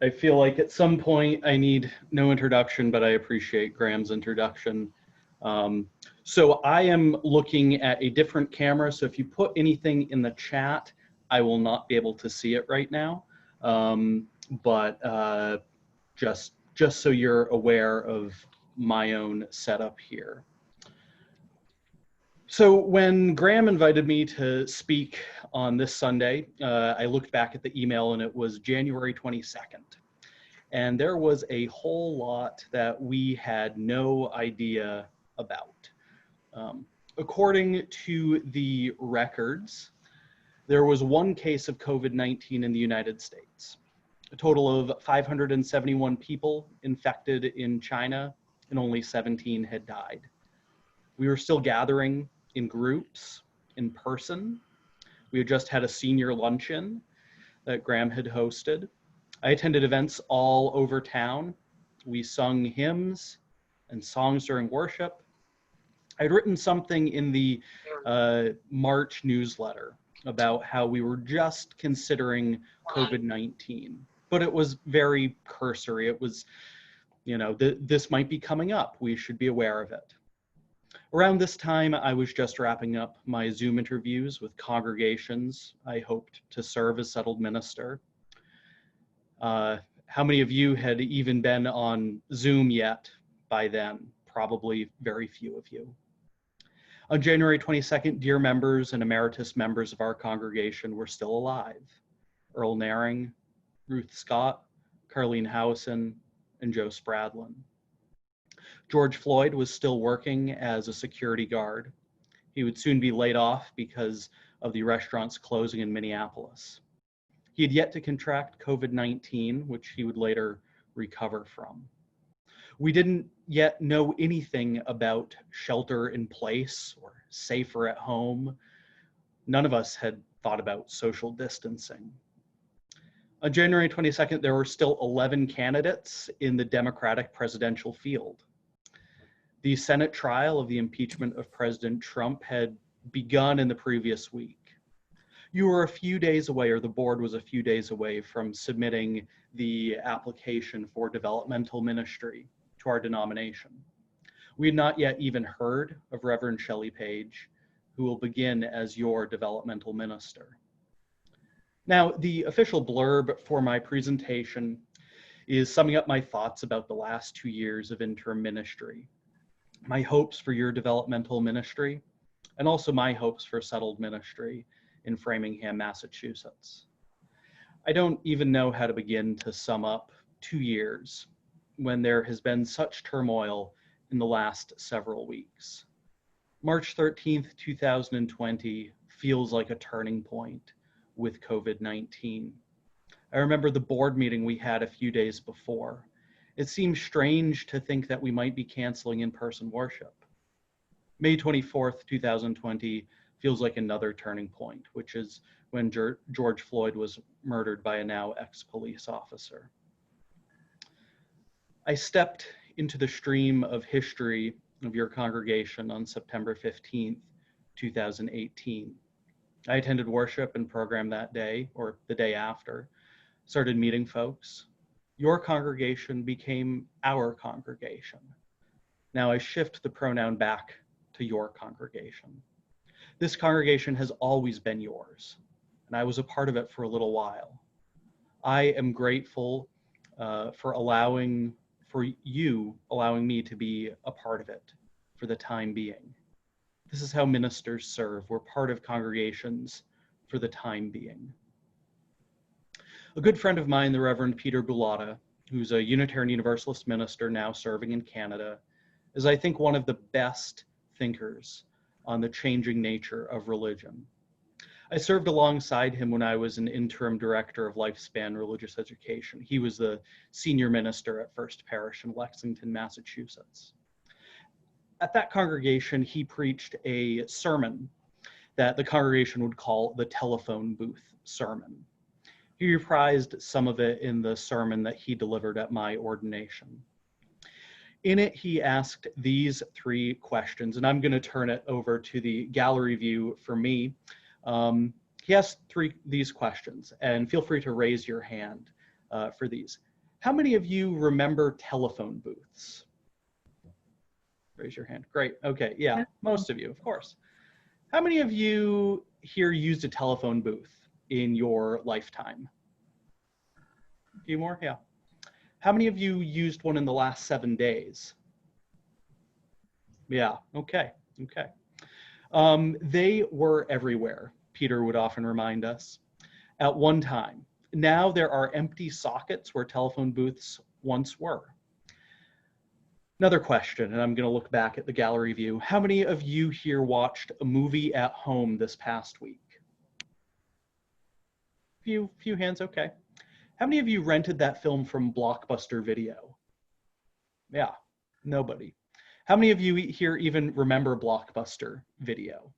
I feel like at some point I need no introduction, but I appreciate Graham's introduction. So I am looking at a different camera, so if you put anything in the chat, I will not be able to see it right now. Just so you're aware of my own setup here. So when Graham invited me to speak on this Sunday, I looked back at the email and it was January 22nd. And there was a whole lot that we had no idea about. According to the records, there was one case of COVID-19 in the United States. A total of 571 people infected in China, and only 17 had died. We were still gathering in groups, in person. We had just had a senior luncheon that Graham had hosted. I attended events all over town. We sung hymns and songs during worship. I'd written something in the March newsletter about how we were just considering COVID-19, but it was very cursory. It was, you know, this might be coming up. We should be aware of it. Around this time, I was just wrapping up my Zoom interviews with congregations I hoped to serve as settled minister. How many of you had even been on Zoom yet by then? Probably very few of you. On January 22nd, dear members and emeritus members of our congregation were still alive. Earl Naring, Ruth Scott, Carlene Howison, and Joe Spradlin. George Floyd was still working as a security guard. He would soon be laid off because of the restaurants closing in Minneapolis. He had yet to contract COVID-19, which he would later recover from. We didn't yet know anything about shelter in place or safer at home. None of us had thought about social distancing. On January 22nd, there were still 11 candidates in the Democratic presidential field. The Senate trial of the impeachment of President Trump had begun in the previous week. You were a few days away, or the board was a few days away from submitting the application for developmental ministry to our denomination. We had not yet even heard of Reverend Shelley Page, who will begin as your developmental minister. Now, the official blurb for my presentation is summing up my thoughts about the last 2 years of interim ministry, my hopes for your developmental ministry, and also my hopes for settled ministry in Framingham, Massachusetts. I don't even know how to begin to sum up 2 years when there has been such turmoil in the last several weeks. March 13th, 2020 feels like a turning point with COVID-19. I remember the board meeting we had a few days before. It seems strange to think that we might be canceling in-person worship. May 24th, 2020 feels like another turning point, which is when George Floyd was murdered by a now ex-police officer. I stepped into the stream of history of your congregation on September 15th, 2018. I attended worship and program that day, or the day after, started meeting folks. Your congregation became our congregation. Now I shift the pronoun back to your congregation. This congregation has always been yours, and I was a part of it for a little while. I am grateful for you allowing me to be a part of it for the time being. This is how ministers serve. We're part of congregations for the time being. A good friend of mine, the Reverend Peter Bulata, who's a Unitarian Universalist minister now serving in Canada, is, I think, one of the best thinkers on the changing nature of religion. I served alongside him when I was an interim director of Lifespan Religious Education. He was the senior minister at First Parish in Lexington, Massachusetts. At that congregation, he preached a sermon that the congregation would call the telephone booth sermon. He reprised some of it in the sermon that he delivered at my ordination. In it, he asked these 3 questions, and I'm going to turn it over to the gallery view for me. He asked these questions, and feel free to raise your hand for these. How many of you remember telephone booths? Raise your hand. Great. Okay. Yeah, most of you, of course. How many of you here used a telephone booth in your lifetime? A few more? Yeah. How many of you used one in the last 7 days? Yeah. Okay. Okay. They were everywhere, Peter would often remind us, at one time. Now there are empty sockets where telephone booths once were. Another question, and I'm going to look back at the gallery view. How many of you here watched a movie at home this past week? Few hands, okay. How many of you rented that film from Blockbuster Video? Yeah, nobody. How many of you here even remember Blockbuster Video?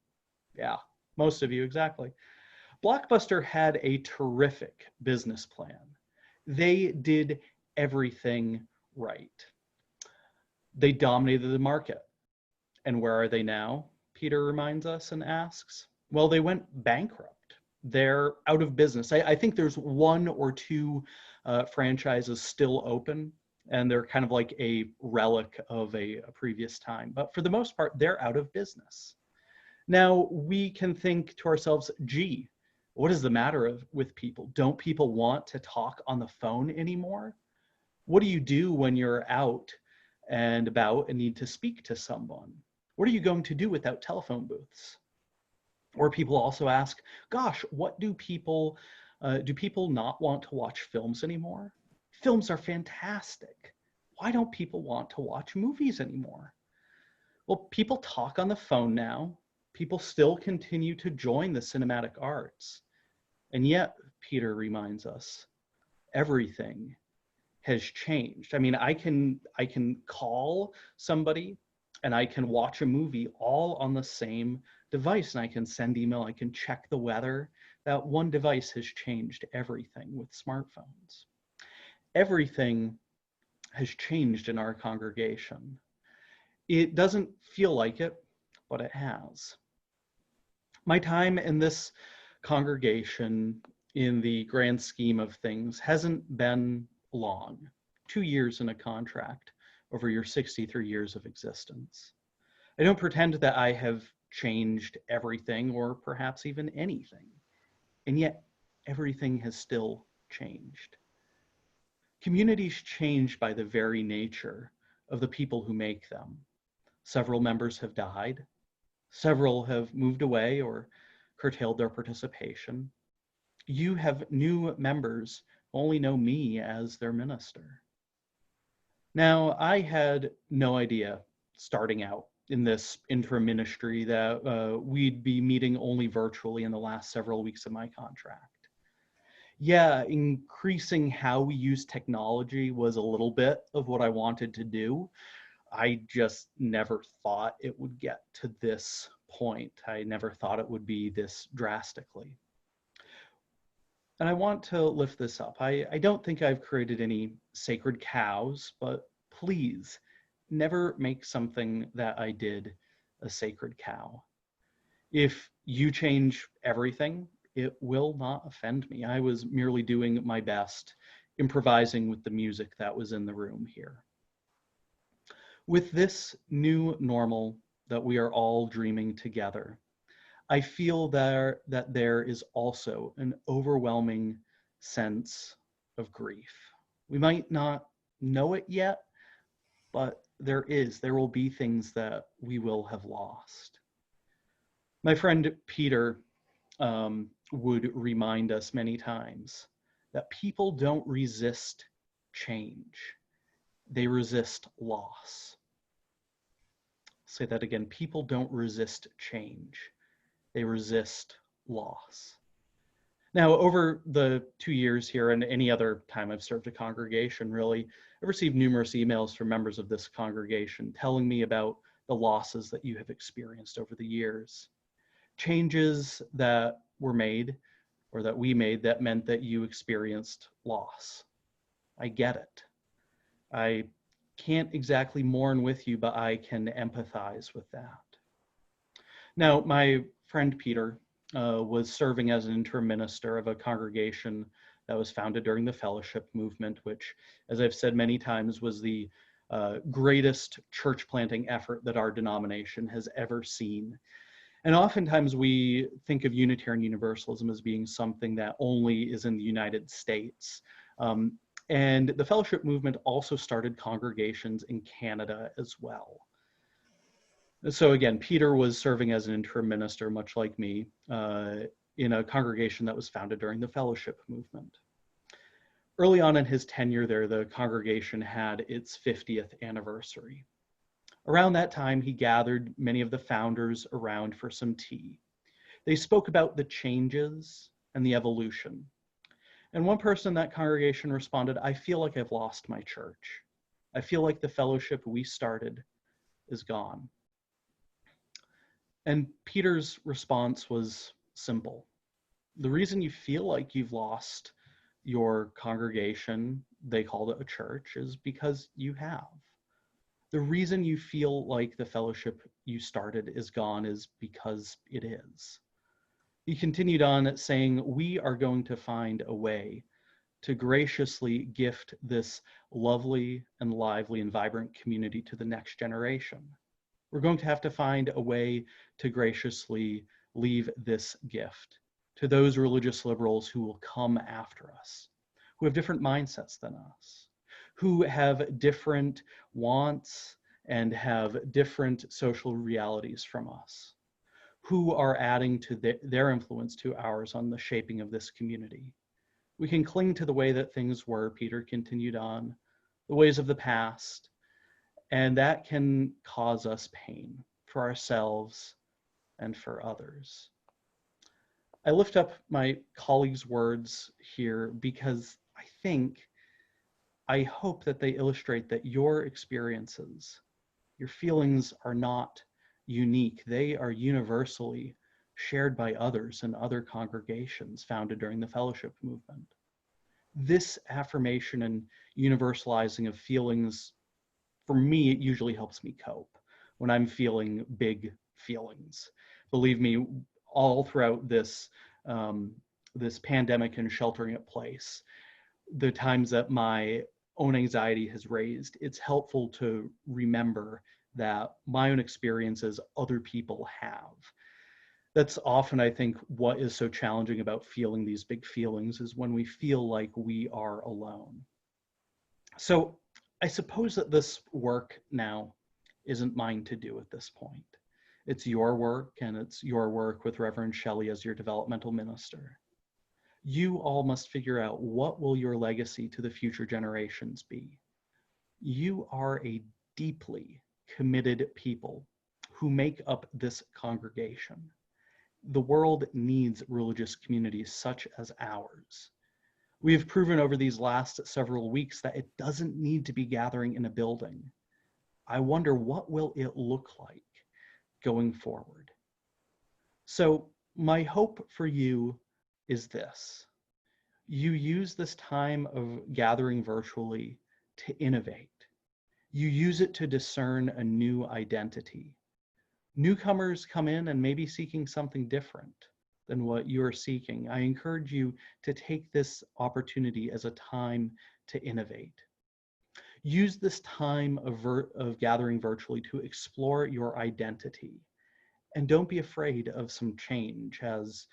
Yeah, most of you, exactly. Blockbuster had a terrific business plan. They did everything right. They dominated the market. And where are they now? Peter reminds us and asks. Well, they went bankrupt. They're out of business. I think there's 1 or 2 franchises still open, and they're kind of like a relic of a previous time. But for the most part, they're out of business. Now, we can think to ourselves, gee, what is the matter with people? Don't people want to talk on the phone anymore? What do you do when you're out and about and need to speak to someone? What are you going to do without telephone booths? Or people also ask, gosh, what do people not want to watch films anymore? Films are fantastic. Why don't people want to watch movies anymore? Well, people talk on the phone now. People still continue to join the cinematic arts. And yet, Peter reminds us, everything has changed. I mean, I can call somebody and I can watch a movie all on the same device, and I can send email, I can check the weather. That one device has changed everything with smartphones. Everything has changed in our congregation. It doesn't feel like it, but it has. My time in this congregation, in the grand scheme of things, hasn't been long. 2 years in a contract over your 63 years of existence. I don't pretend that I have changed everything or perhaps even anything, and yet everything has still changed. Communities change by the very nature of the people who make them. Several members have died. Several have moved away or curtailed their participation. You have new members who only know me as their minister. Now, I had no idea starting out in this interim ministry that we'd be meeting only virtually in the last several weeks of my contract. Yeah, increasing how we use technology was a little bit of what I wanted to do. I just never thought it would get to this point. I never thought it would be this drastically. And I want to lift this up. I don't think I've created any sacred cows, but please never make something that I did a sacred cow. If you change everything, it will not offend me. I was merely doing my best, improvising with the music that was in the room here. With this new normal that we are all dreaming together, I feel that there is also an overwhelming sense of grief. We might not know it yet, but there will be things that we will have lost. My friend Peter would remind us many times that people don't resist change. They resist loss. Say that again. People don't resist change. They resist loss. Now, over the 2 years here and any other time I've served a congregation, really, I've received numerous emails from members of this congregation telling me about the losses that you have experienced over the years. Changes that were made or that we made that meant that you experienced loss. I get it. I can't exactly mourn with you, but I can empathize with that. Now, my friend Peter was serving as an interim minister of a congregation that was founded during the fellowship movement, which, as I've said many times, was the greatest church planting effort that our denomination has ever seen. And oftentimes we think of Unitarian Universalism as being something that only is in the United States. And the fellowship movement also started congregations in Canada as well. So again, Peter was serving as an interim minister, much like me, in a congregation that was founded during the fellowship movement. Early on in his tenure there, the congregation had its 50th anniversary. Around that time, he gathered many of the founders around for some tea. They spoke about the changes and the evolution. And one person in that congregation responded, "I feel like I've lost my church. I feel like the fellowship we started is gone." And Peter's response was simple. The reason you feel like you've lost your congregation, they called it a church, is because you have. The reason you feel like the fellowship you started is gone is because it is. He continued on saying, "We are going to find a way to graciously gift this lovely and lively and vibrant community to the next generation. We're going to have to find a way to graciously leave this gift to those religious liberals who will come after us, who have different mindsets than us, who have different wants and have different social realities from us, who are adding to their influence to ours on the shaping of this community. We can cling to the way that things were," Peter continued on, "the ways of the past, and that can cause us pain for ourselves and for others." I lift up my colleague's words here because I hope that they illustrate that your experiences, your feelings are not unique. They are universally shared by others in other congregations founded during the fellowship movement. This affirmation and universalizing of feelings, for me, it usually helps me cope when I'm feeling big feelings. Believe me, all throughout this this pandemic and sheltering at place, the times that my own anxiety has raised, it's helpful to remember that my own experiences other people have. That's often, I think, what is so challenging about feeling these big feelings is when we feel like we are alone. So I suppose that this work now isn't mine to do at this point. It's your work, and it's your work with Reverend Shelley as your developmental minister. You all must figure out, what will your legacy to the future generations be? You are a deeply committed people who make up this congregation. The world needs religious communities such as ours. We have proven over these last several weeks that it doesn't need to be gathering in a building. I wonder, what will it look like going forward? So my hope for you is this. You use this time of gathering virtually to innovate. You use it to discern a new identity. Newcomers come in and maybe seeking something different than what you're seeking. I encourage you to take this opportunity as a time to innovate. Use this time of gathering virtually to explore your identity. And don't be afraid of some change. As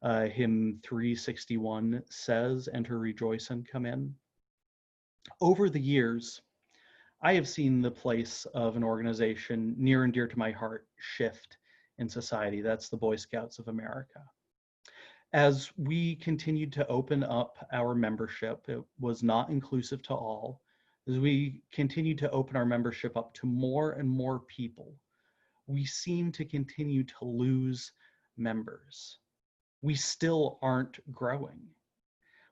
hymn 361 says, "Enter, rejoice, and come in." Over the years, I have seen the place of an organization near and dear to my heart shift in society. That's the Boy Scouts of America. As we continued to open up our membership, it was not inclusive to all. As we continued to open our membership up to more and more people, we seem to continue to lose members. We still aren't growing.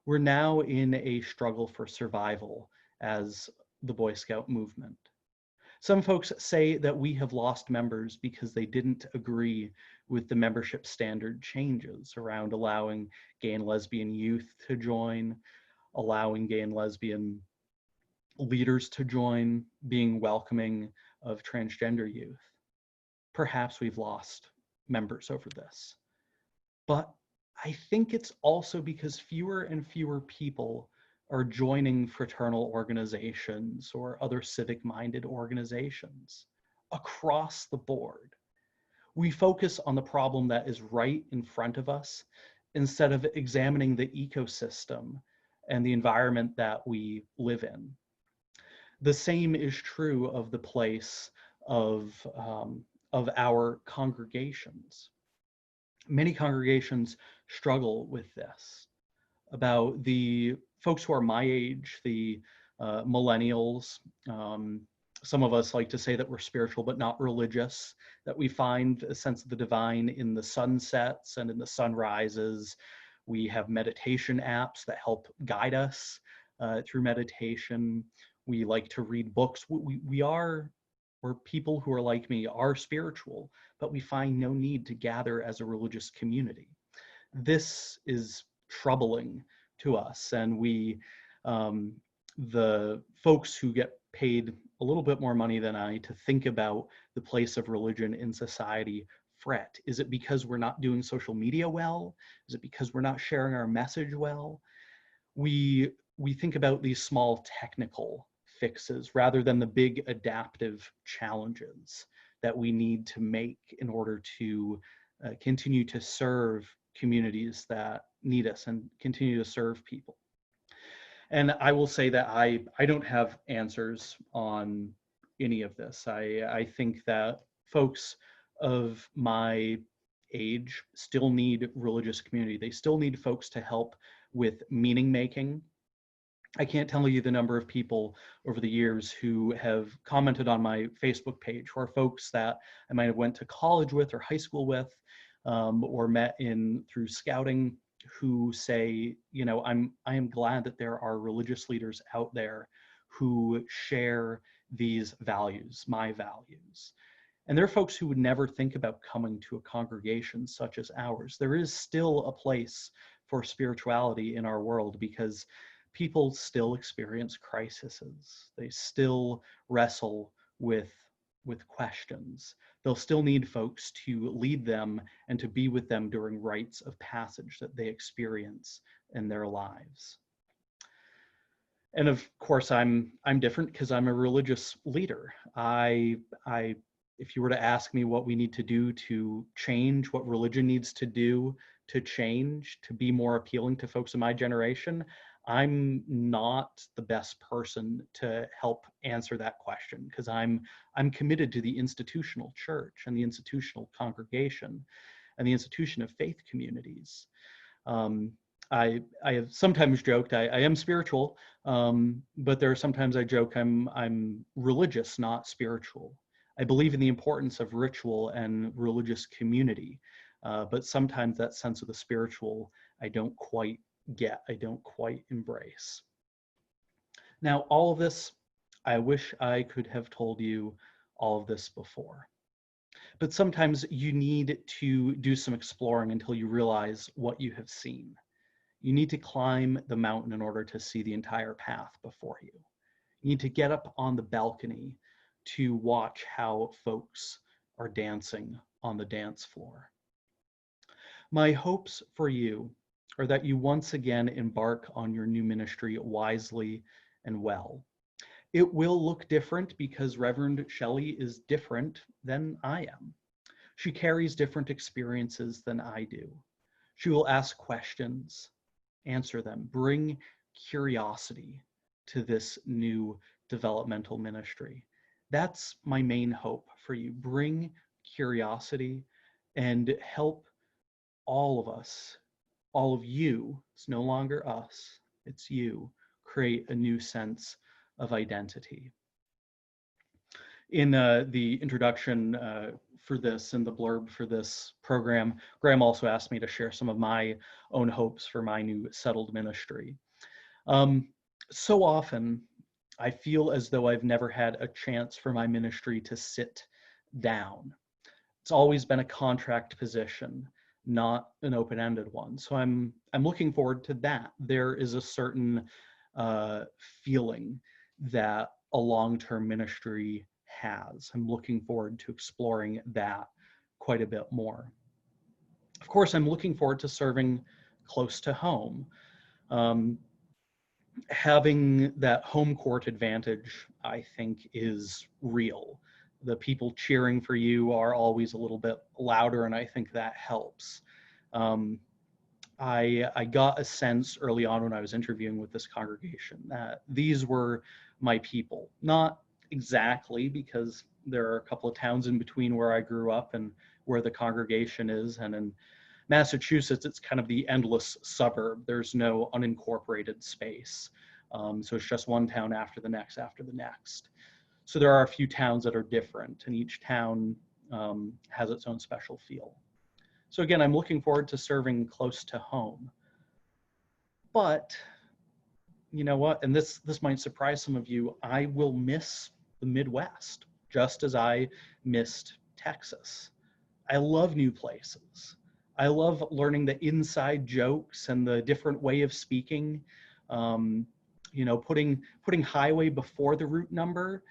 We're now in a struggle for survival as the Boy Scout movement. Some folks say that we have lost members because they didn't agree with the membership standard changes around allowing gay and lesbian youth to join, allowing gay and lesbian leaders to join, being welcoming of transgender youth. Perhaps we've lost members over this. But I think it's also because fewer and fewer people are joining fraternal organizations or other civic-minded organizations across the board. We focus on the problem that is right in front of us instead of examining the ecosystem and the environment that we live in. The same is true of the place of our congregations. Many congregations struggle with this. About the folks who are my age, the millennials, some of us like to say that we're spiritual but not religious, that we find a sense of the divine in the sunsets and in the sunrises. We have meditation apps that help guide us through meditation. We like to read books. We're people who are like me, are spiritual, but we find no need to gather as a religious community. This is troubling to us, and the folks who get paid a little bit more money than I to think about the place of religion in society fret. Is it because we're not doing social media well? Is it because we're not sharing our message well? We think about these small technical fixes rather than the big adaptive challenges that we need to make in order to continue to serve communities that need us and continue to serve people. And I will say that I don't have answers on any of this. I think that folks of my age still need religious community. They still need folks to help with meaning making. I can't tell you the number of people over the years who have commented on my Facebook page, who are folks that I might have went to college with or high school with, or met through scouting, who say, you know, I am glad that there are religious leaders out there who share these values, my values. And there are folks who would never think about coming to a congregation such as ours. There is still a place for spirituality in our world because people still experience crises. They still wrestle with questions. They'll still need folks to lead them and to be with them during rites of passage that they experience in their lives. And of course, I'm different because I'm a religious leader. If you were to ask me what we need to do to change, what religion needs to do to change, to be more appealing to folks in my generation, I'm not the best person to help answer that question because I'm committed to the institutional church and the institutional congregation and the institution of faith communities. I have sometimes joked I am spiritual, but there are sometimes I joke I'm religious, not spiritual. I believe in the importance of ritual and religious community, but sometimes that sense of the spiritual I don't quite get, I don't quite embrace. Now, all of this, I wish I could have told you all of this before. But sometimes you need to do some exploring until you realize what you have seen. You need to climb the mountain in order to see the entire path before you. You need to get up on the balcony to watch how folks are dancing on the dance floor. My hopes for you are that you once again embark on your new ministry wisely and well. It will look different because Reverend Shelley is different than I am. She carries different experiences than I do. She will ask questions, answer them, bring curiosity to this new developmental ministry. That's my main hope for you. Bring curiosity and help all of us, all of you, it's no longer us, it's you, create a new sense of identity. In the introduction for this and the blurb for this program, Graham also asked me to share some of my own hopes for my new settled ministry. So often, I feel as though I've never had a chance for my ministry to sit down. It's always been a contract position, not an open-ended one. So I'm looking forward to that. There is a certain feeling that a long-term ministry has. I'm looking forward to exploring that quite a bit more. Of course, I'm looking forward to serving close to home. Having that home court advantage, I think, is real. The people cheering for you are always a little bit louder, and I think that helps. I got a sense early on when I was interviewing with this congregation that these were my people. Not exactly, because there are a couple of towns in between where I grew up and where the congregation is, and in Massachusetts, it's kind of the endless suburb. There's no unincorporated space. So it's just one town after the next after the next. So there are a few towns that are different, and each town has its own special feel. So again, I'm looking forward to serving close to home. But you know what, and this might surprise some of you, I will miss the Midwest, just as I missed Texas. I love new places. I love learning the inside jokes and the different way of speaking. You know, putting highway before the route number,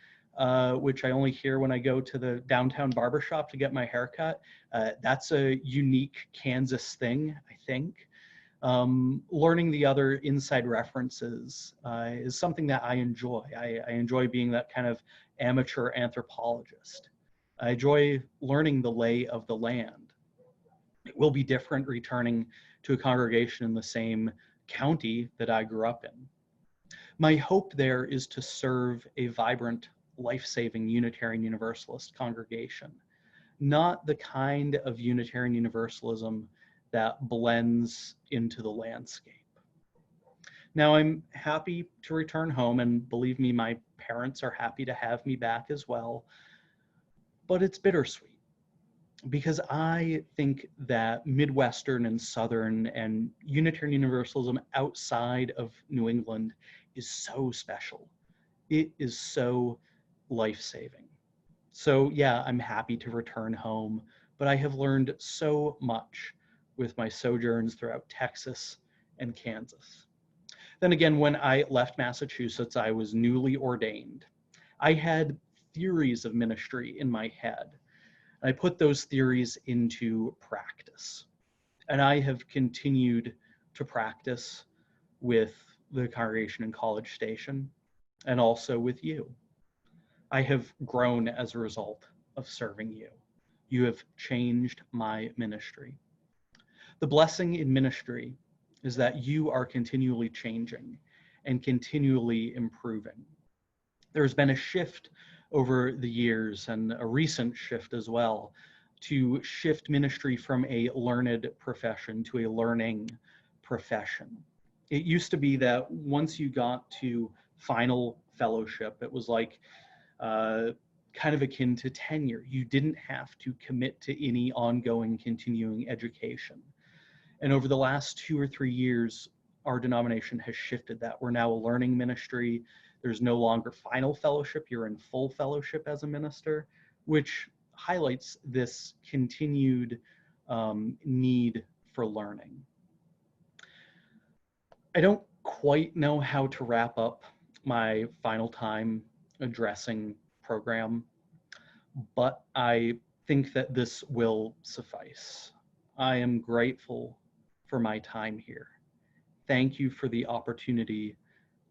which I only hear when I go to the downtown barbershop to get my haircut. That's a unique Kansas thing, I think. Learning the other inside references is something that I enjoy. I enjoy being that kind of amateur anthropologist. I enjoy learning the lay of the land. It will be different returning to a congregation in the same county that I grew up in. My hope there is to serve a vibrant, life-saving Unitarian Universalist congregation, not the kind of Unitarian Universalism that blends into the landscape. Now, I'm happy to return home, and believe me, my parents are happy to have me back as well, but it's bittersweet, because I think that Midwestern and Southern and Unitarian Universalism outside of New England is so special. It is so life-saving. So yeah, I'm happy to return home, but I have learned so much with my sojourns throughout Texas and Kansas. Then again, when I left Massachusetts, I was newly ordained. I had theories of ministry in my head. I put those theories into practice. And I have continued to practice with the congregation in College Station and also with you. I have grown as a result of serving you. You have changed my ministry. The blessing in ministry is that you are continually changing and continually improving. There's been a shift over the years, and a recent shift as well, to shift ministry from a learned profession to a learning profession. It used to be that once you got to final fellowship, it was like kind of akin to tenure. You didn't have to commit to any ongoing continuing education. And over the last 2 or 3 years, our denomination has shifted that. We're now a learning ministry. There's no longer final fellowship. You're in full fellowship as a minister, which highlights this continued need for learning. I don't quite know how to wrap up my final time addressing program, but I think that this will suffice. I am grateful for my time here. Thank you for the opportunity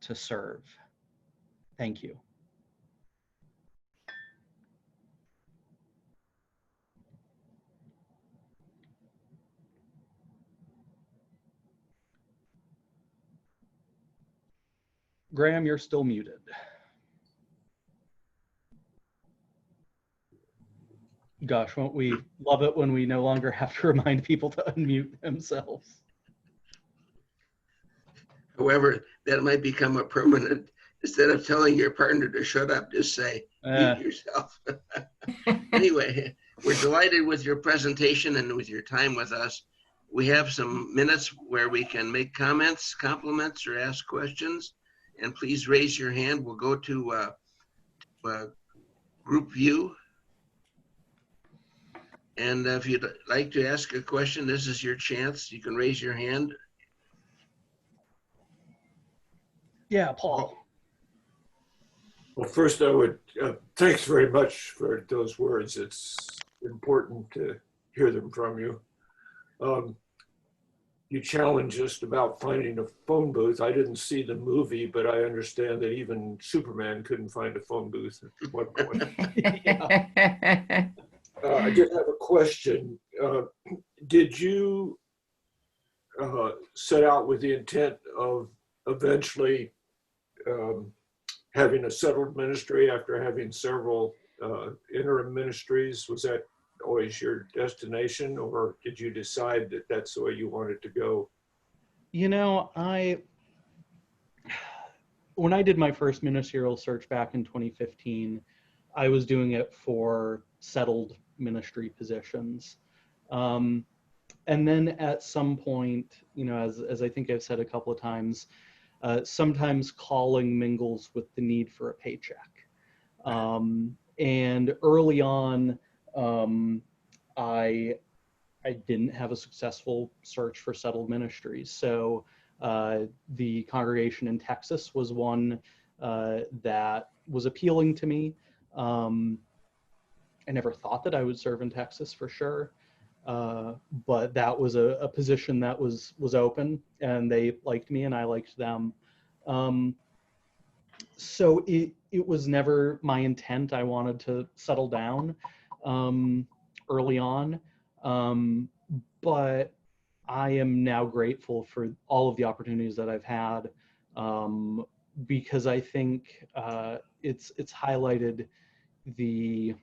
to serve. Thank you. Graham, you're still muted. Gosh, won't we love it when we no longer have to remind people to unmute themselves? However, that might become a permanent, instead of telling your partner to shut up, just say, mute yourself. Anyway, we're delighted with your presentation and with your time with us. We have some minutes where we can make comments, compliments, or ask questions. And please raise your hand. We'll go to group view. And if you'd like to ask a question, this is your chance. You can raise your hand. Yeah, Paul. Well, first I would, thanks very much for those words. It's important to hear them from you. you challenged us about finding a phone booth. I didn't see the movie, but I understand that even Superman couldn't find a phone booth at one point. I did have a question. Did you set out with the intent of eventually having a settled ministry after having several interim ministries? Was that always your destination, or did you decide that that's the way you wanted to go? You know, when I did my first ministerial search back in 2015, I was doing it for settled ministry positions. And then at some point, you know, as I think I've said a couple of times, sometimes calling mingles with the need for a paycheck. And early on, I didn't have a successful search for settled ministries. So the congregation in Texas was one that was appealing to me. I never thought that I would serve in Texas for sure, but that was a position that was open, and they liked me and I liked them. So it was never my intent. I wanted to settle down early on, but I am now grateful for all of the opportunities that I've had, because I think it's highlighted the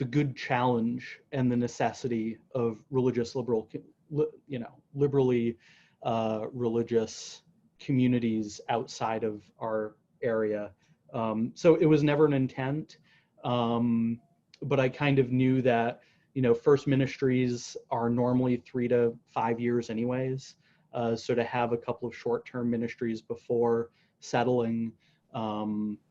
good challenge and the necessity of liberally religious communities outside of our area. So it was never an intent, but I kind of knew that, you know, first ministries are normally 3 to 5 years anyways. So to have a couple of short-term ministries before settling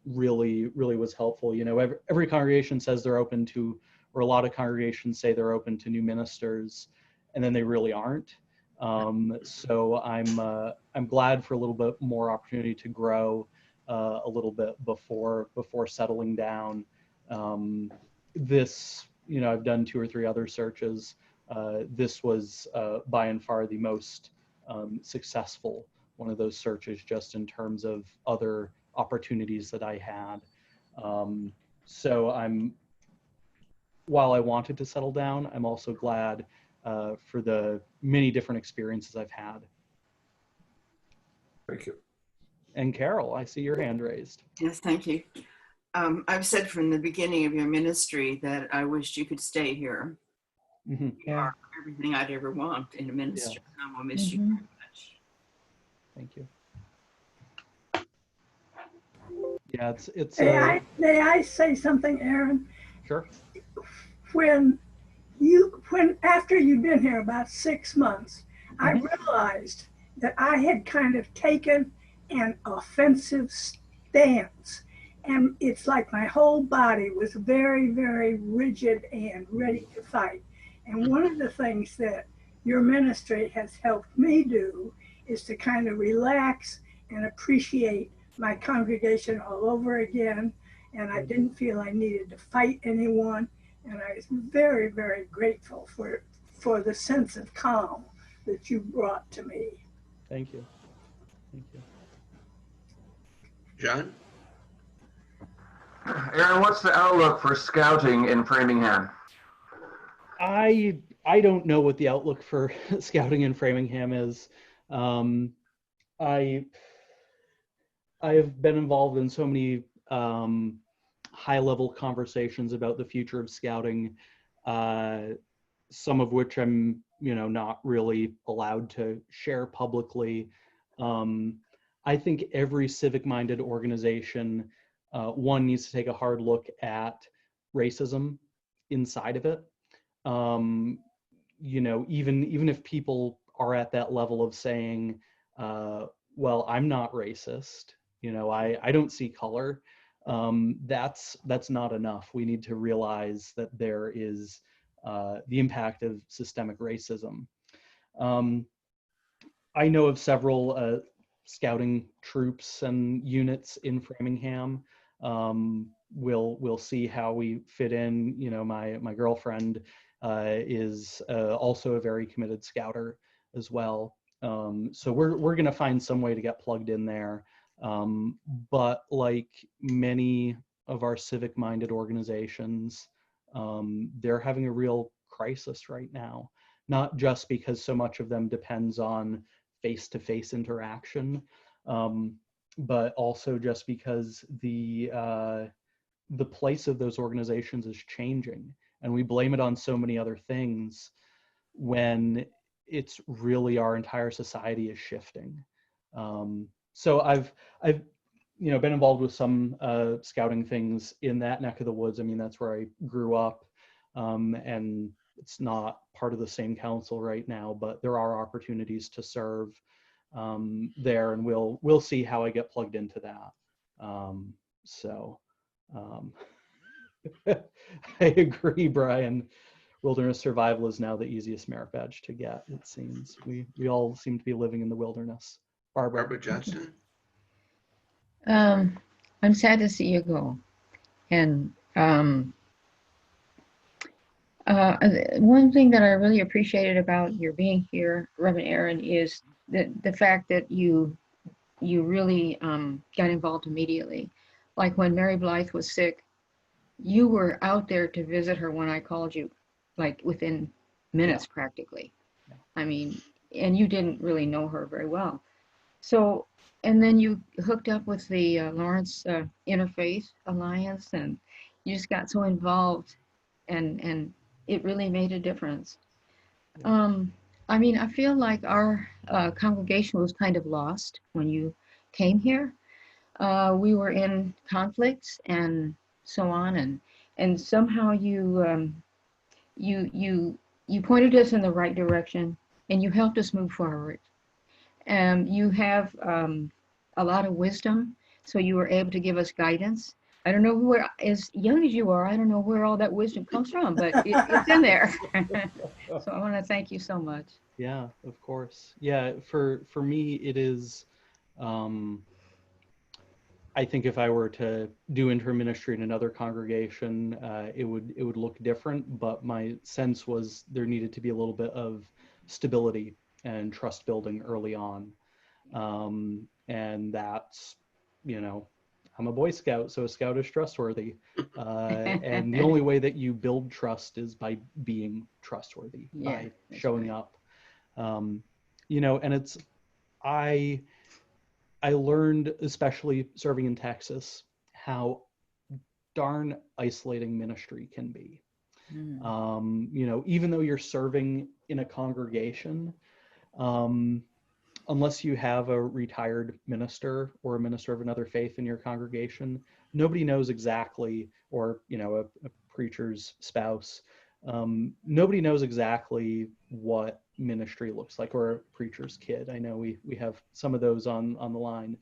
really was helpful. You know, every congregation says they're open to, or a lot of congregations say they're open to new ministers, and then they really aren't. So I'm glad for a little bit more opportunity to grow a little bit before settling down. This, you know, I've done 2 or 3 other searches. This was by and far the most successful one of those searches, just in terms of other opportunities that I had. So while I wanted to settle down, I'm also glad for the many different experiences I've had. Thank you. And Carol, I see your hand raised. Yes, thank you. I've said from the beginning of your ministry that I wished you could stay here. Mm-hmm. You are everything I'd ever want in a ministry. Yeah. I will miss you very much. Thank you. Yeah, it's. May I say something, Aaron? Sure. When after you'd been here about 6 months, I realized that I had kind of taken an offensive stance, and it's like my whole body was very, very rigid and ready to fight. And one of the things that your ministry has helped me do is to kind of relax and appreciate my congregation all over again. And I didn't feel I needed to fight anyone. And I was very, very grateful for the sense of calm that you brought to me. Thank you. Thank you. John? Aaron, what's the outlook for scouting in Framingham? I don't know what the outlook for scouting in Framingham is. I have been involved in so many high-level conversations about the future of scouting, some of which I'm, you know, not really allowed to share publicly. I think every civic-minded organization, one, needs to take a hard look at racism inside of it. You know, even if people are at that level of saying, well, I'm not racist, you know, I don't see color, that's not enough. We need to realize that there is the impact of systemic racism. I know of several scouting troops and units in Framingham. We'll see how we fit in. You know, my girlfriend is also a very committed Scouter as well. So we're going to find some way to get plugged in there. But like many of our civic-minded organizations, they're having a real crisis right now, not just because so much of them depends on face-to-face interaction, but also just because the place of those organizations is changing, and we blame it on so many other things when it's really our entire society is shifting. So I've been involved with some scouting things in that neck of the woods. I mean, that's where I grew up, and it's not part of the same council right now, but there are opportunities to serve there, and we'll see how I get plugged into that. I agree, Brian. Wilderness survival is now the easiest merit badge to get, it seems. We all seem to be living in the wilderness. Barbara Johnson. I'm sad to see you go. And one thing that I really appreciated about your being here, Reverend Aaron, is the fact that you really got involved immediately. Like when Mary Blythe was sick, you were out there to visit her when I called you, like within minutes practically. Yeah. I mean, and you didn't really know her very well. So, and then you hooked up with the Lawrence Interfaith Alliance, and you just got so involved, and it really made a difference. Yeah. I mean, I feel like our congregation was kind of lost when you came here. We were in conflicts and so on, and somehow you pointed us in the right direction, and you helped us move forward. You have a lot of wisdom, so you were able to give us guidance. I don't know where, as young as you are, I don't know where all that wisdom comes from, but it's in there. So I want to thank you so much. Yeah, of course. Yeah, for me, it is, I think if I were to do interim ministry in another congregation, it would look different, but my sense was there needed to be a little bit of stability and trust building early on. And that's, I'm a Boy Scout, so a Scout is trustworthy. And the only way that you build trust is by being trustworthy, by showing up. And it's, I learned, especially serving in Texas, how darn isolating ministry can be. Even though you're serving in a congregation, unless you have a retired minister or a minister of another faith in your congregation, nobody knows exactly, or a preacher's spouse, nobody knows exactly what ministry looks like, or a preacher's kid. I know we have some of those on the line.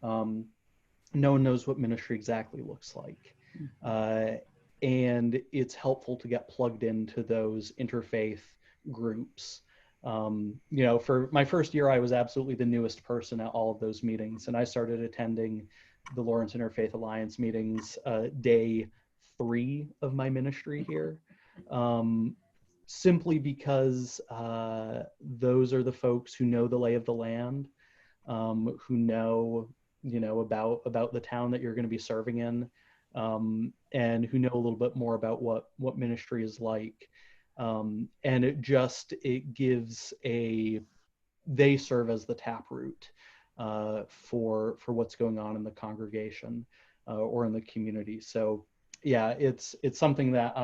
No one knows what ministry exactly looks like. And it's helpful to get plugged into those interfaith groups. For my first year, I was absolutely the newest person at all of those meetings, and I started attending the Lawrence Interfaith Alliance meetings day 3 of my ministry here, simply because those are the folks who know the lay of the land, who know about the town that you're going to be serving in, and who know a little bit more about what ministry is like. And it gives they serve as the taproot for what's going on in the congregation or in the community. So yeah, it's something that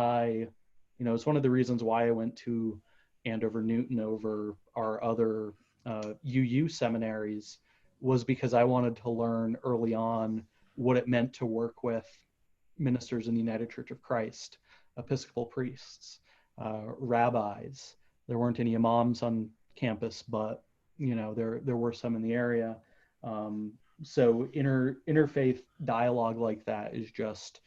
it's one of the reasons why I went to Andover Newton over our other UU seminaries, was because I wanted to learn early on what it meant to work with ministers in the United Church of Christ, Episcopal priests, rabbis. There weren't any imams on campus, but there were some in the area. So interfaith dialogue like that is just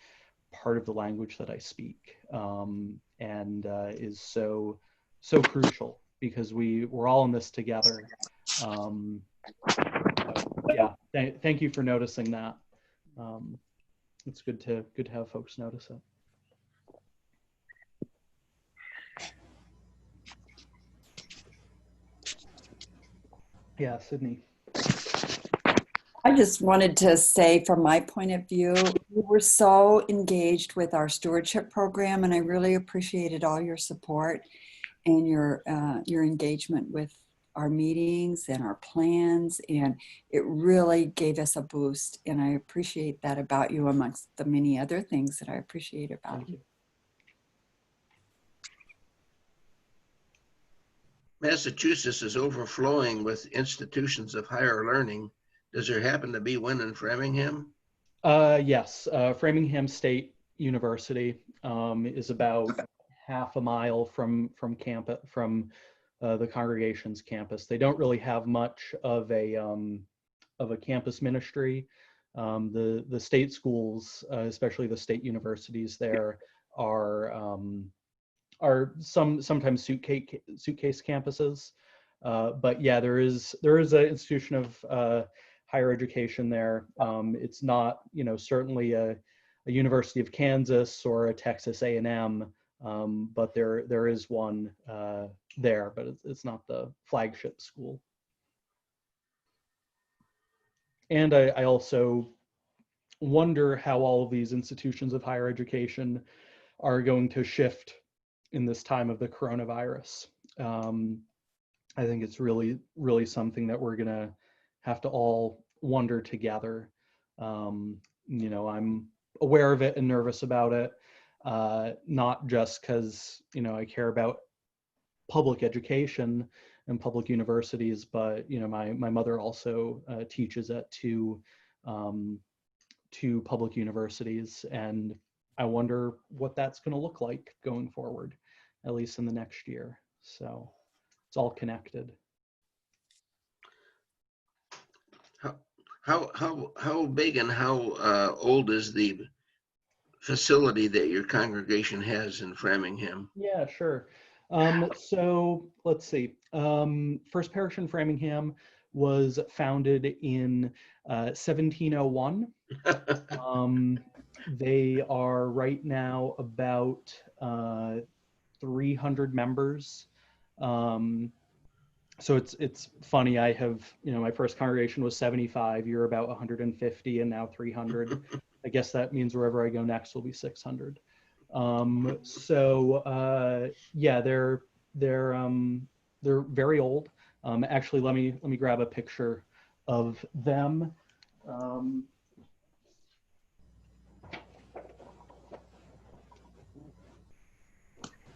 part of the language that I speak, and is so crucial, because we're all in this together. Thank you for noticing that. It's good to have folks notice it. Yeah, Sydney. I just wanted to say, from my point of view, we were so engaged with our stewardship program, and I really appreciated all your support and your engagement with our meetings and our plans, and it really gave us a boost. And I appreciate that about you, amongst the many other things that I appreciate about you. Massachusetts is overflowing with institutions of higher learning. Does there happen to be one in Framingham? Yes, Framingham State University is about half a mile from the congregation's campus. They don't really have much of a campus ministry. The state schools, especially the state universities, there are sometimes suitcase campuses, but yeah, there is an institution of higher education there. It's not, certainly a University of Kansas or a Texas A&M, but there is one there, but it's not the flagship school. And I also wonder how all of these institutions of higher education are going to shift in this time of the coronavirus. I think it's really, really something that we're gonna have to all wonder together. I'm aware of it and nervous about it, not just because, I care about public education and public universities, but, my mother also teaches at two public universities, and I wonder what that's going to look like going forward, at least in the next year. So it's all connected. How big and how old is the facility that your congregation has in Framingham? Yeah, sure. So let's see. First Parish in Framingham was founded in 1701. They are right now about 300 members. So it's funny. I have, my first congregation was 75. You're about 150, and now 300. I guess that means wherever I go next will be 600. Yeah, they're very old. Actually, let me grab a picture of them.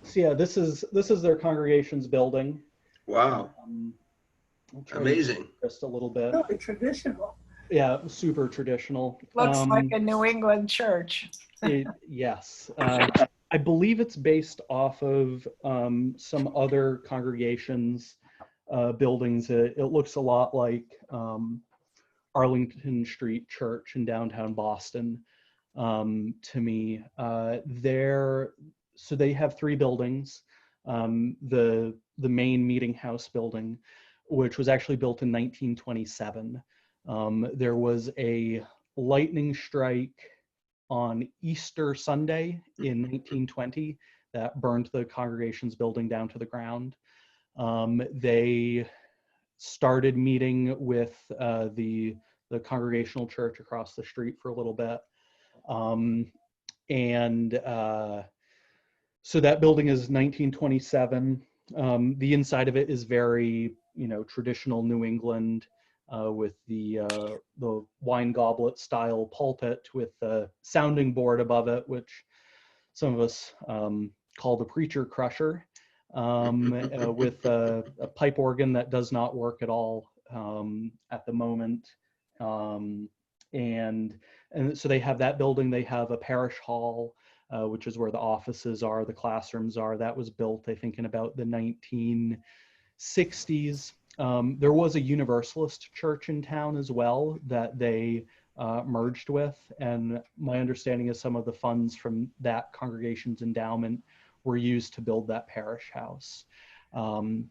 So yeah, this is their congregation's building. Wow. Amazing. Just a little bit. Really traditional. Yeah, super traditional. Looks like a New England church. Yes. I believe it's based off of some other congregations' buildings. It looks a lot like Arlington Street Church in downtown Boston to me. So they have three buildings. The main meeting house building, which was actually built in 1927. There was a lightning strike on Easter Sunday in 1920 that burned the congregation's building down to the ground. They started meeting with the congregational church across the street for a little bit. So that building is 1927. The inside of it is very, traditional New England, with the wine goblet style pulpit with the sounding board above it, which some of us call the preacher crusher, with a pipe organ that does not work at all at the moment. And so they have that building. They have a parish hall, which is where the offices are, the classrooms are. That was built, I think, in about the 1960s. There was a Universalist church in town as well that they merged with, and my understanding is some of the funds from that congregation's endowment were used to build that parish house. And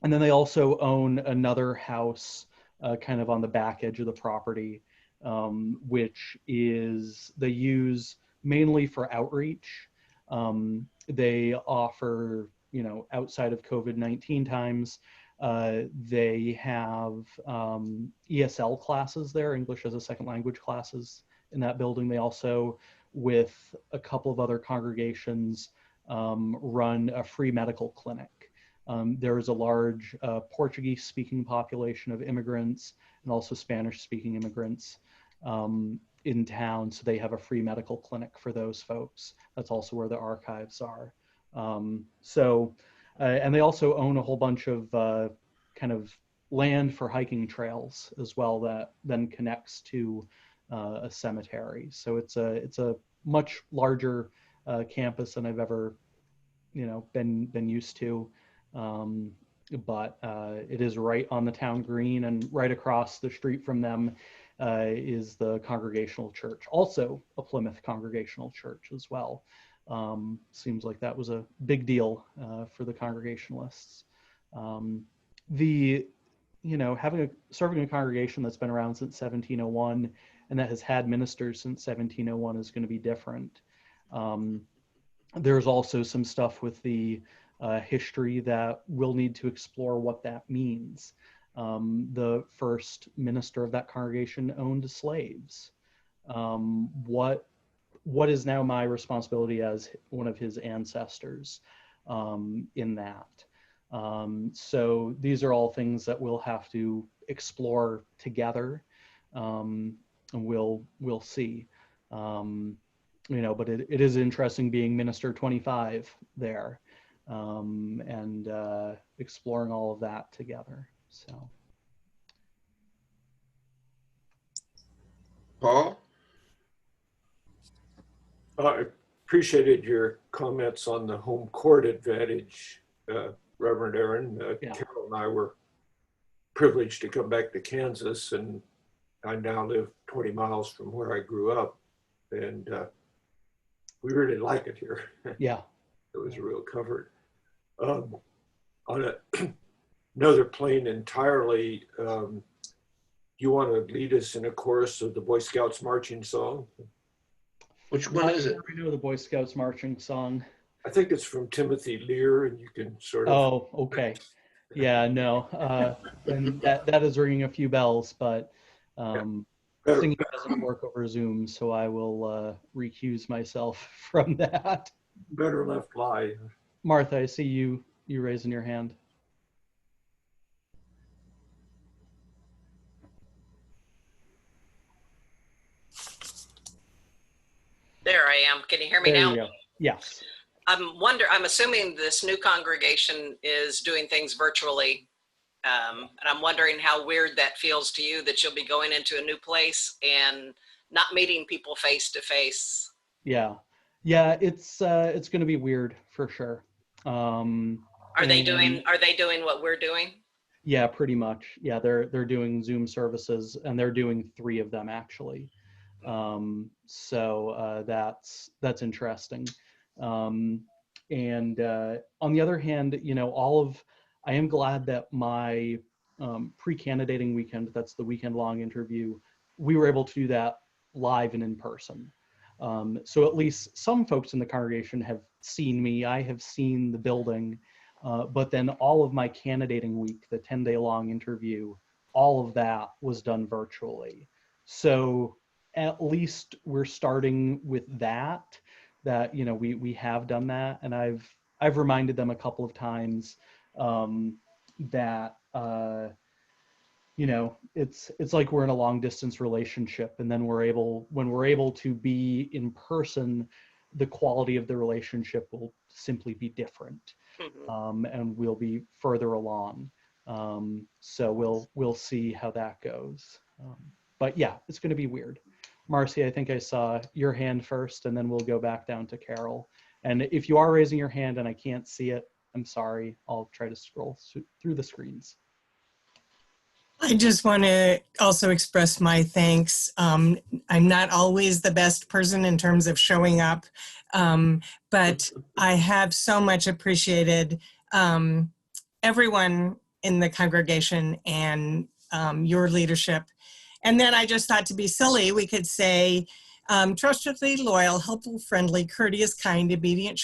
then they also own another house kind of on the back edge of the property, which is they use mainly for outreach. They offer, outside of COVID-19 times, They have ESL classes there, English as a Second Language classes in that building. They also, with a couple of other congregations, run a free medical clinic. There is a large Portuguese-speaking population of immigrants and also Spanish-speaking immigrants in town, so they have a free medical clinic for those folks. That's also where the archives are. And they also own a whole bunch of kind of land for hiking trails as well that then connects to a cemetery. So it's a much larger campus than I've ever, been used to. But it is right on the town green, and right across the street from them is the Congregational Church, also a Plymouth Congregational Church as well. Seems like that was a big deal for the Congregationalists. Serving a congregation that's been around since 1701 and that has had ministers since 1701 is going to be different. There's also some stuff with the history that we'll need to explore what that means. The first minister of that congregation owned slaves. What is now my responsibility as one of his ancestors in that? So these are all things that we'll have to explore together, and we'll see. But it is interesting being Minister 25 there, and exploring all of that together. So, Paul? I appreciated your comments on the home court advantage, Reverend Aaron. Yeah. Carol and I were privileged to come back to Kansas, and I now live 20 miles from where I grew up, and we really like it here. yeah. It was a real comfort. On another plane entirely, you want to lead us in a chorus of the Boy Scouts marching song? Which one is it? We know the Boy Scouts marching song. I think it's from Timothy Lear, and you can sort of. Oh, okay. Yeah, no. And that is ringing a few bells, but singing doesn't work over Zoom, so I will recuse myself from that. Better left lie. Martha, I see you raising your hand. There I am. Can you hear me There now? you go. Yes. I'm assuming this new congregation is doing things virtually. And I'm wondering how weird that feels to you, that you'll be going into a new place and not meeting people face to face. Yeah. It's going to be weird for sure. Are they doing what we're doing? Yeah, pretty much. Yeah, they're doing Zoom services, and they're doing 3 of them actually. So that's interesting. And on the other hand, I am glad that my pre-candidating weekend, that's the weekend-long interview, we were able to do that live and in person. So at least some folks in the congregation have seen me. I have seen the building, but then all of my candidating week, the 10-day long interview, all of that was done virtually. So at least we're starting with that we have done that, and I've reminded them a couple of times that it's like we're in a long distance relationship, and then when we're able to be in person, the quality of the relationship will simply be different. And we'll be further along. So we'll see how that goes. But yeah, it's going to be weird. Marcy, I think I saw your hand first, and then we'll go back down to Carol. And if you are raising your hand and I can't see it, I'm sorry. I'll try to scroll through the screens. I just want to also express my thanks. I'm not always the best person in terms of showing up, but I have so much appreciated everyone in the congregation and your leadership. And then I just thought, to be silly, we could say, trustworthy, loyal, helpful, friendly, courteous, kind, obedient,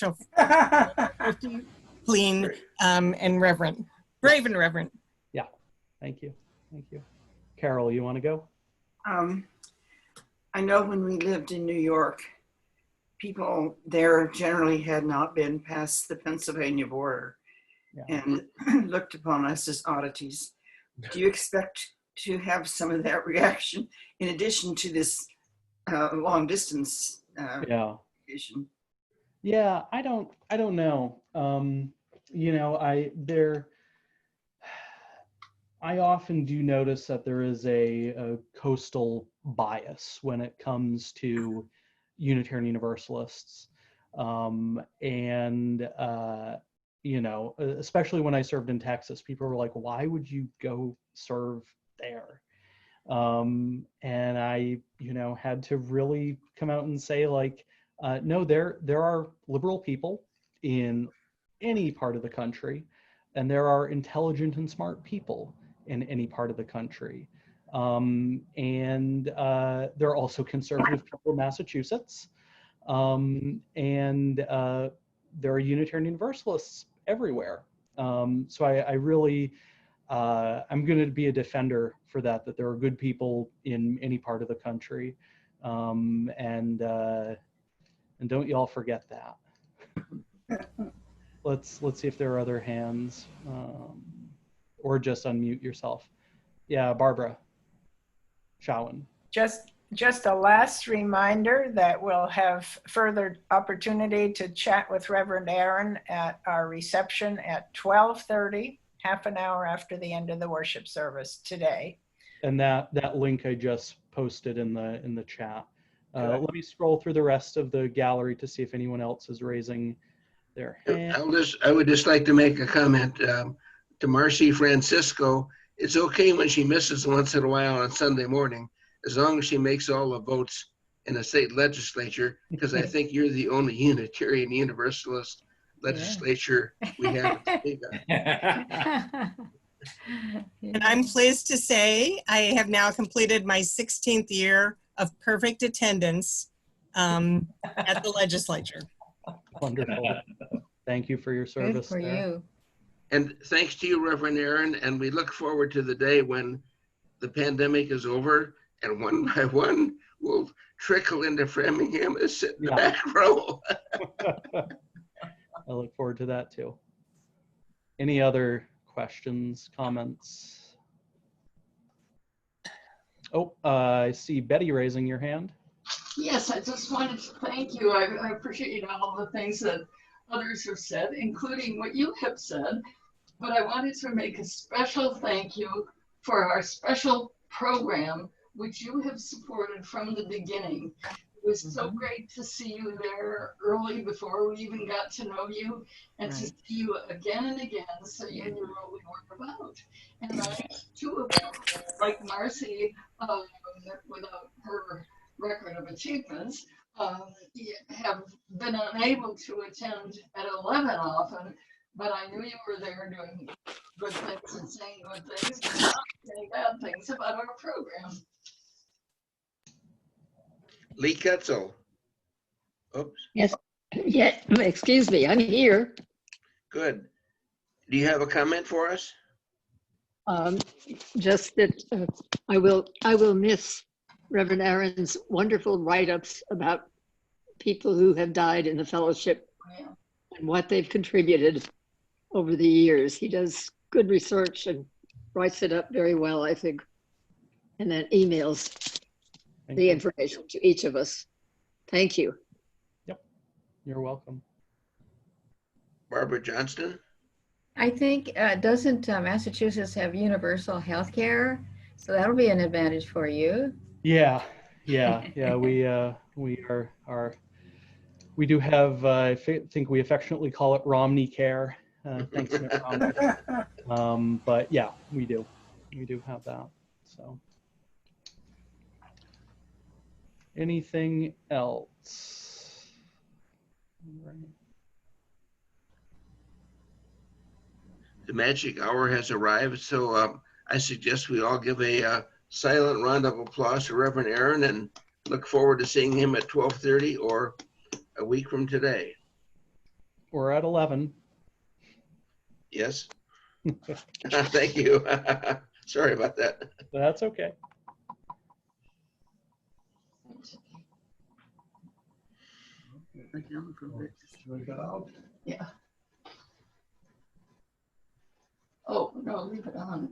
clean, and reverent. Brave and reverent. Thank you. Thank you. Carol, you want to go? I know when we lived in New York, people there generally had not been past the Pennsylvania border and looked upon us as oddities. Do you expect to have some of that reaction in addition to this long distance communication? Yeah, I don't know. You know, I often do notice that there is a coastal bias when it comes to Unitarian Universalists. You know, especially when I served in Texas, people were like, why would you go serve there? And I, you know, had to really come out and say, like, no, there are liberal people in any part of the country, and there are intelligent and smart people in any part of the country. There are also conservative people in Massachusetts. There are Unitarian Universalists everywhere. So I really, I'm going to be a defender for that there are good people in any part of the country. And don't y'all forget that. Let's see if there are other hands, or just unmute yourself. Yeah, Barbara Shawan. Just a last reminder that we'll have further opportunity to chat with Reverend Aaron at our reception at 12:30, half an hour after the end of the worship service today. And that link I just posted in the chat. Let me scroll through the rest of the gallery to see if anyone else is raising their hand. I would just like to make a comment to Marcy Francisco. It's okay when she misses once in a while on Sunday morning, as long as she makes all the votes in the state legislature, because I think you're the only Unitarian Universalist legislature we have to speak of. And I'm pleased to say I have now completed my 16th year of perfect attendance at the legislature. Wonderful. Thank you for your service. Good for you. And thanks to you, Reverend Aaron, and we look forward to the day when the pandemic is over and one by one we'll trickle into Framingham and sit in the back row. I look forward to that too. Any other questions, comments? Oh, I see Betty raising your hand. Yes, I just wanted to thank you. I appreciate all the things that others have said, including what you have said, but I wanted to make a special thank you for our special program, which you have supported from the beginning. It was so great to see you there early before we even got to know you, and to see you again and again so you knew what we were about. And I, too, like Marcy, without her record of achievements, have been unable to attend at 11 often, but I knew you were there doing good things and saying good things and not saying bad things about our program. Lee Ketzel. Oops. Yes. Yeah. Excuse me. I'm here. Good. Do you have a comment for us? Just that I will miss Reverend Aaron's wonderful write-ups about people who have died in the fellowship and what they've contributed over the years. He does good research and writes it up very well, I think, and then emails the information to each of us. Thank you. Yep, you're welcome. Barbara Johnston? I think, doesn't Massachusetts have universal health care? So that'll be an advantage for you. Yeah. We do have, I think we affectionately call it Romney care. Thanks, Mitt Romney. But yeah, we do have that. So, anything else? Right. The magic hour has arrived, so I suggest we all give a silent round of applause to Reverend Aaron and look forward to seeing him at 12:30 or a week from today. Or at 11. Yes. Thank you. Sorry about that. That's okay. Yeah. Oh, no, leave it on.